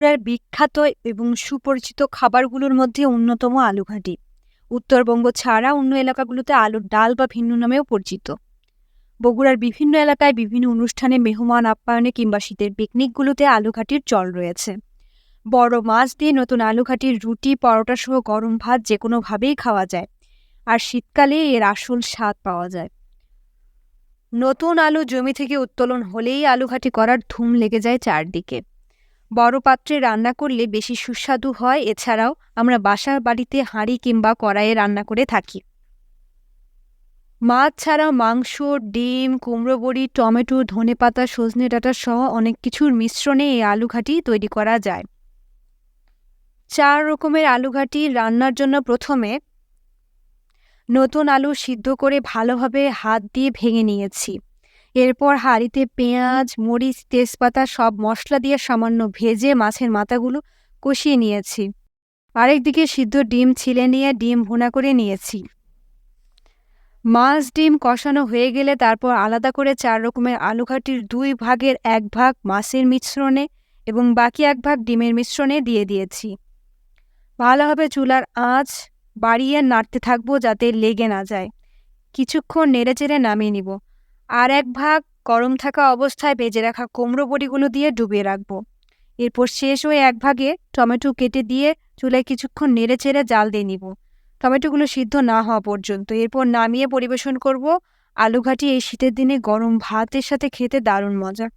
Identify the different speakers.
Speaker 1: ত্রিপুরার বিখ্যাত এবং সুপরিচিত খাবারগুলোর মধ্যে অন্যতম আলু ঘাটি। উত্তরবঙ্গ ছাড়া অন্য এলাকাগুলোতে আলুর ডাল বা ভিন্ন নামেও পরিচিত। বগুড়ার বিভিন্ন এলাকায় বিভিন্ন অনুষ্ঠানে মেহমান আপ্যায়নে কিংবা শীতের পিকনিকগুলোতে আলু ঘাটির চল রয়েছে। বড় মাছ দিয়ে নতুন আলু ঘাটির রুটি, পরোটা সহ গরম ভাত যে কোনোভাবেই খাওয়া যায়। আর শীতকালে এর আসল স্বাদ পাওয়া যায়। নতুন আলু জমি থেকে উত্তোলন হলেই আলু ঘাটি করার ধুম লেগে যায় চারদিকে। বড় পাত্রে রান্না করলে বেশি সুস্বাদু হয়। এছাড়াও আমরা বাসার বাড়িতে হাঁড়ি কিংবা কড়াইয়ে রান্না করে থাকি। মাছ ছাড়াও মাংস, ডিম, কুমড়ো বড়ি, টমেটো, ধনেপাতা, সজনে ডাঁটা সহ অনেক কিছুর মিশ্রণে এই আলু ঘাটি তৈরি করা যায়। 4 রকমের আলু ঘাটি রান্নার জন্য প্রথমে নতুন আলু সিদ্ধ করে ভালোভাবে হাত দিয়ে ভেঙে নিয়েছি। এরপর হাঁড়িতে পেঁয়াজ, মরিচ, তেজপাতা সব মশলা দিয়ে সামান্য ভেজে মাছের মাথাগুলো কষিয়ে নিয়েছি। আরেকদিকে সিদ্ধ ডিম ছিলে নিয়ে ডিম ভুনা করে নিয়েছি। মাছ ডিম কষানো হয়ে গেলে তারপর আলাদা করে 4 রকমের আলু ঘাটির 2 ভাগের 1 ভাগ মাছের মিশ্রণে এবং বাকি 1 ভাগ ডিমের মিশ্রণে দিয়ে দিয়েছি। ভালোভাবে চুলার আঁচ বাড়িয়ে নাড়তে থাকবো যাতে লেগে না যায়। কিছুক্ষণ নেড়েচেড়ে নামিয়ে নিব। আর 1 ভাগ গরম থাকা অবস্থায় ভেজে রাখা কুমড়ো বড়িগুলো দিয়ে ডুবিয়ে রাখবো। এরপর শেষ হয়ে 1 ভাগে টমেটো কেটে দিয়ে চুলায় কিছুক্ষণ নেড়েচেড়ে জাল দিয়ে নিব, টমেটোগুলো সিদ্ধ না হওয়া পর্যন্ত। এরপর নামিয়ে পরিবেশন করব। আলু ঘাটি এই শীতের দিনে গরম ভাতের সাথে খেতে দারুণ মজা।